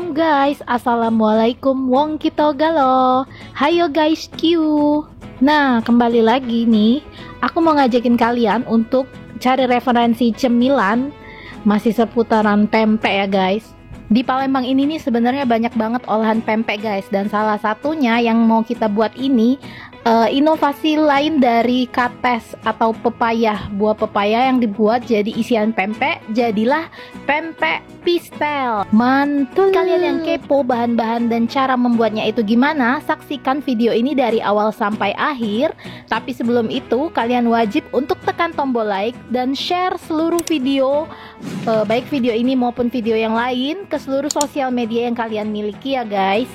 Shalom guys, Assalamualaikum wong kita galo. Hayo guys Q. Nah, kembali lagi nih, aku mau ngajakin kalian untuk cari referensi cemilan masih seputaran pempek ya guys. Di Palembang ini nih sebenarnya banyak banget olahan pempek guys, dan salah satunya yang mau kita buat ini inovasi lain dari kates atau pepaya, buah pepaya yang dibuat jadi isian pempek, jadilah pempek pistel. Mantul. Kalian yang kepo bahan-bahan dan cara membuatnya itu gimana, saksikan video ini dari awal sampai akhir. Tapi sebelum itu kalian wajib untuk tekan tombol like dan share seluruh video, baik video ini maupun video yang lain, ke seluruh sosial media yang kalian miliki ya guys,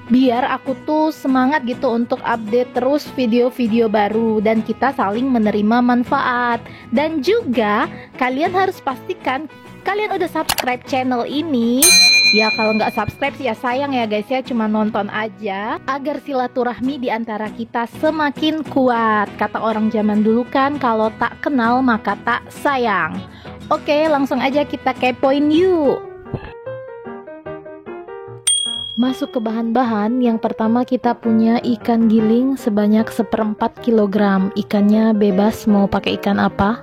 biar aku tuh semangat gitu untuk update terus video-video baru dan kita saling menerima manfaat. Dan juga kalian harus pastikan kalian udah subscribe channel ini. Ya kalau nggak subscribe sih ya sayang ya guys ya, cuma nonton aja agar silaturahmi di antara kita semakin kuat. Kata orang zaman dulu kan, kalau tak kenal maka tak sayang. Oke, langsung aja kita kepoin yuk. Masuk ke bahan-bahan. Yang pertama kita punya ikan giling sebanyak 1/4 kg. Ikannya bebas mau pakai ikan apa.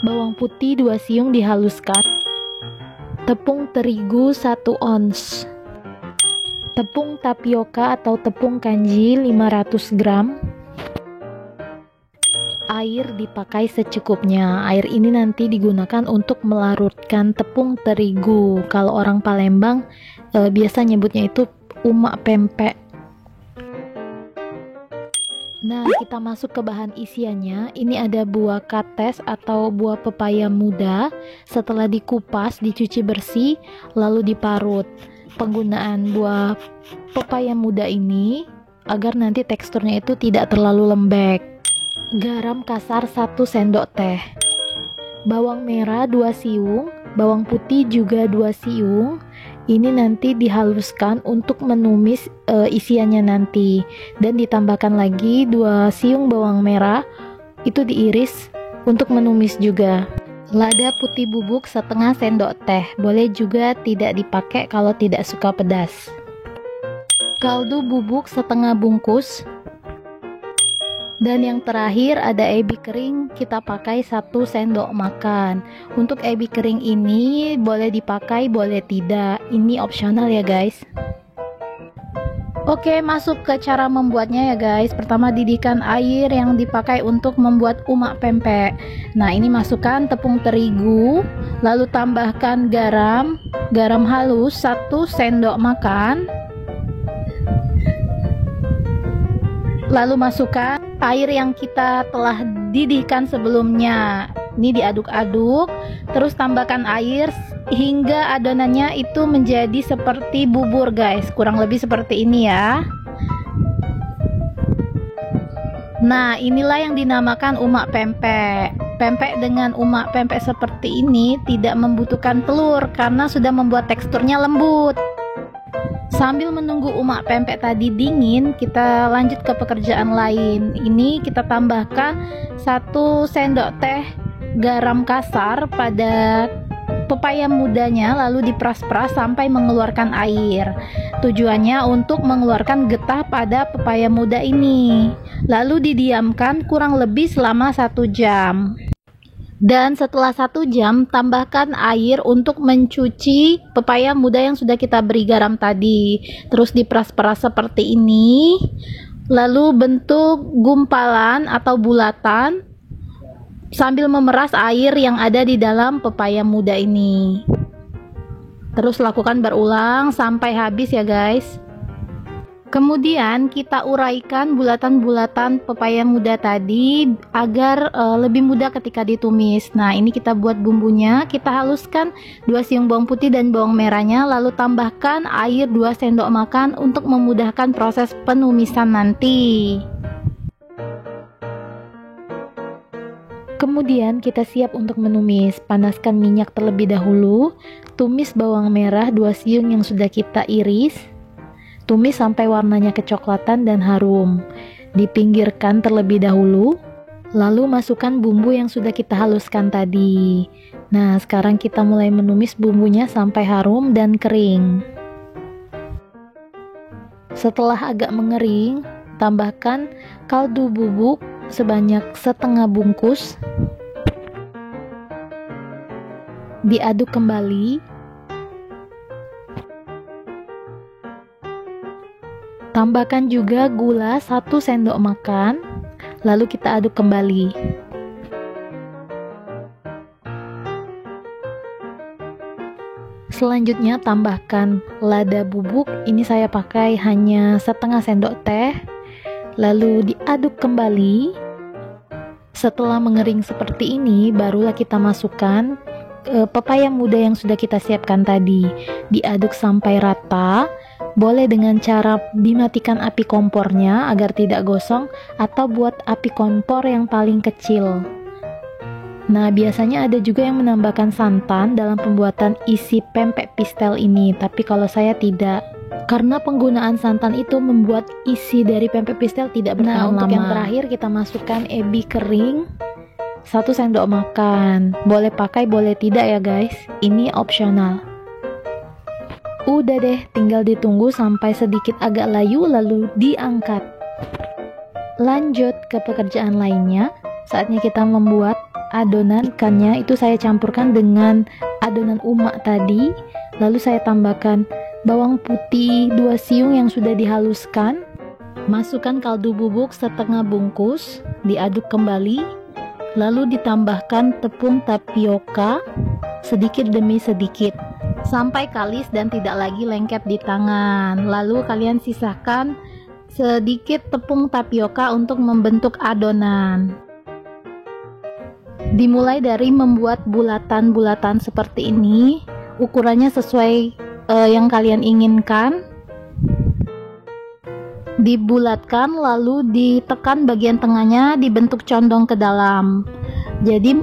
Bawang putih 2 siung dihaluskan. Tepung terigu 1 ons. Tepung tapioka atau tepung kanji 500 gram. Air dipakai secukupnya. Air ini nanti digunakan untuk melarutkan tepung terigu. Kalau orang Palembang biasa nyebutnya itu umak pempek. Nah, kita masuk ke bahan isiannya. Ini ada buah kates atau buah pepaya muda. Setelah dikupas, dicuci bersih, lalu diparut. Penggunaan buah pepaya muda ini agar nanti teksturnya itu tidak terlalu lembek. Garam kasar 1 sendok teh. Bawang merah 2 siung, bawang putih juga 2 siung. Ini nanti dihaluskan untuk menumis isiannya nanti. Dan ditambahkan lagi 2 siung bawang merah, itu diiris untuk menumis juga. Lada putih bubuk 1/2 sendok teh. Boleh juga tidak dipakai kalau tidak suka pedas. Kaldu bubuk 1/2 bungkus. Dan yang terakhir ada ebi kering, kita pakai 1 sendok makan. Untuk ebi kering ini boleh dipakai, boleh tidak. Ini opsional ya guys. Oke, masuk ke cara membuatnya ya guys. Pertama, didihkan air yang dipakai untuk membuat umak pempek. Nah, ini masukkan tepung terigu, lalu tambahkan garam halus 1 sendok makan. Lalu masukkan air yang kita telah didihkan sebelumnya. Ini diaduk-aduk, terus tambahkan air hingga adonannya itu menjadi seperti bubur guys, kurang lebih seperti ini ya. Nah, inilah yang dinamakan umak pempek. Pempek dengan umak pempek seperti ini tidak membutuhkan telur karena sudah membuat teksturnya lembut. Sambil menunggu umak pempek tadi dingin, kita lanjut ke pekerjaan lain. Ini kita tambahkan 1 sendok teh garam kasar pada pepaya mudanya, lalu diperas-peras sampai mengeluarkan air. Tujuannya untuk mengeluarkan getah pada pepaya muda ini. Lalu didiamkan kurang lebih selama 1 jam. Dan setelah 1 jam, tambahkan air untuk mencuci pepaya muda yang sudah kita beri garam tadi. Terus diperas-peras seperti ini. Lalu bentuk gumpalan atau bulatan sambil memeras air yang ada di dalam pepaya muda ini. Terus lakukan berulang sampai habis ya guys. Kemudian kita uraikan bulatan-bulatan pepaya muda tadi agar lebih mudah ketika ditumis. Nah, ini kita buat bumbunya. Kita haluskan 2 siung bawang putih dan bawang merahnya, lalu tambahkan air 2 sendok makan untuk memudahkan proses penumisan nanti. Kemudian kita siap untuk menumis. Panaskan minyak terlebih dahulu. Tumis bawang merah 2 siung yang sudah kita iris. Tumis sampai warnanya kecoklatan dan harum. Dipinggirkan terlebih dahulu. Lalu masukkan bumbu yang sudah kita haluskan tadi. Nah, sekarang kita mulai menumis bumbunya sampai harum dan kering. Setelah agak mengering, tambahkan kaldu bubuk sebanyak setengah bungkus. Diaduk kembali. Tambahkan juga gula 1 sendok makan, lalu kita aduk kembali. Selanjutnya tambahkan lada bubuk, ini saya pakai hanya setengah sendok teh, lalu diaduk kembali. Setelah mengering seperti ini, barulah kita masukkan pepaya muda yang sudah kita siapkan tadi. Diaduk sampai rata, boleh dengan cara dimatikan api kompornya agar tidak gosong, atau buat api kompor yang paling kecil. Nah, biasanya ada juga yang menambahkan santan dalam pembuatan isi pempek pistel ini, tapi kalau saya tidak. Karena penggunaan santan itu membuat isi dari pempek pistel tidak bertahan lama. Nah, untuk yang terakhir kita masukkan ebi kering 1 sendok makan. Boleh pakai, boleh tidak ya guys. Ini opsional. Udah deh, tinggal ditunggu sampai sedikit agak layu lalu diangkat. Lanjut ke pekerjaan lainnya. Saatnya kita membuat adonan ikannya. Itu saya campurkan dengan adonan umak tadi. Lalu saya tambahkan bawang putih 2 siung yang sudah dihaluskan. Masukkan kaldu bubuk setengah bungkus, diaduk kembali. Lalu ditambahkan tepung tapioka sedikit demi sedikit sampai kalis dan tidak lagi lengket di tangan. Lalu kalian sisakan sedikit tepung tapioka untuk membentuk adonan. Dimulai dari membuat bulatan-bulatan seperti ini, ukurannya sesuai yang kalian inginkan. Dibulatkan lalu ditekan bagian tengahnya, dibentuk condong ke dalam. Jadi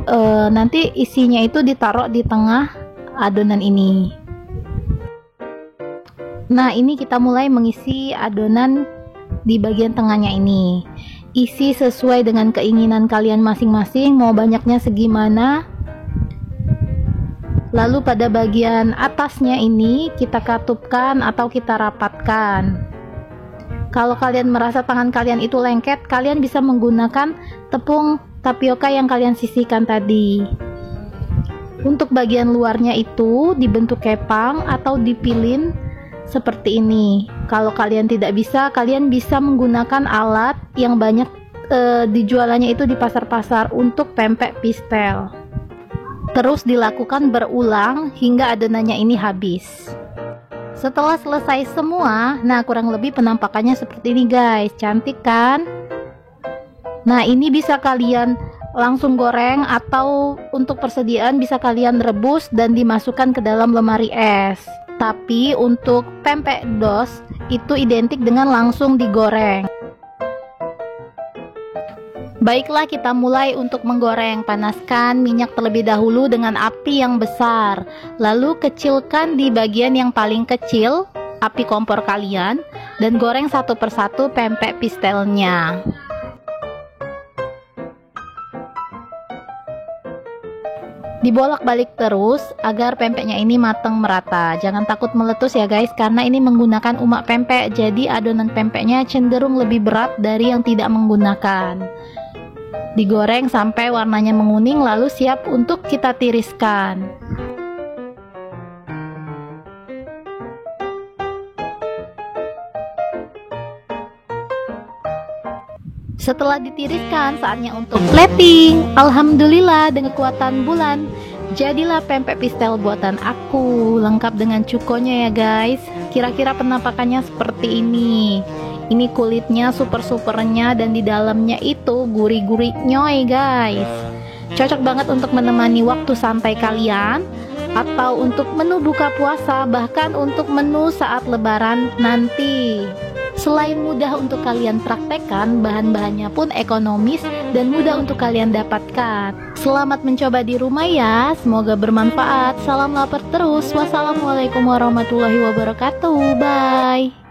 nanti isinya itu ditaruh di tengah adonan ini. Nah, ini kita mulai mengisi adonan di bagian tengahnya ini. Isi sesuai dengan keinginan kalian masing-masing, mau banyaknya segimana. Lalu pada bagian atasnya ini kita katupkan atau kita rapatkan. Kalau kalian merasa tangan kalian itu lengket, kalian bisa menggunakan tepung tapioka yang kalian sisihkan tadi. Untuk bagian luarnya itu dibentuk kepang atau dipilin seperti ini. Kalau kalian tidak bisa, kalian bisa menggunakan alat yang banyak dijualannya itu di pasar-pasar untuk pempek pistel. Terus dilakukan berulang hingga adonannya ini habis. Setelah selesai semua, nah kurang lebih penampakannya seperti ini guys. Cantik kan? Nah, ini bisa kalian langsung goreng atau untuk persediaan bisa kalian rebus dan dimasukkan ke dalam lemari es. Tapi untuk pempek dos itu identik dengan langsung digoreng. Baiklah, kita mulai untuk menggoreng. Panaskan minyak terlebih dahulu dengan api yang besar. Lalu kecilkan di bagian yang paling kecil api kompor kalian dan goreng satu persatu pempek pistelnya. Dibolak-balik terus agar pempeknya ini matang merata. Jangan takut meletus ya guys, karena ini menggunakan umak pempek, jadi adonan pempeknya cenderung lebih berat dari yang tidak menggunakan. Digoreng sampai warnanya menguning, lalu siap untuk kita tiriskan. Setelah ditiriskan, saatnya untuk plating. Alhamdulillah, dengan kekuatan bulan jadilah pempek pistel buatan aku, lengkap dengan cukonya ya guys. Kira-kira penampakannya seperti ini. Ini kulitnya super-supernya dan di dalamnya itu gurih-gurih nyoy guys. Cocok banget untuk menemani waktu santai kalian, atau untuk menu buka puasa, bahkan untuk menu saat lebaran nanti. Selain mudah untuk kalian praktekkan, bahan-bahannya pun ekonomis dan mudah untuk kalian dapatkan. Selamat mencoba di rumah ya, semoga bermanfaat. Salam lapar terus. Wassalamualaikum warahmatullahi wabarakatuh. Bye.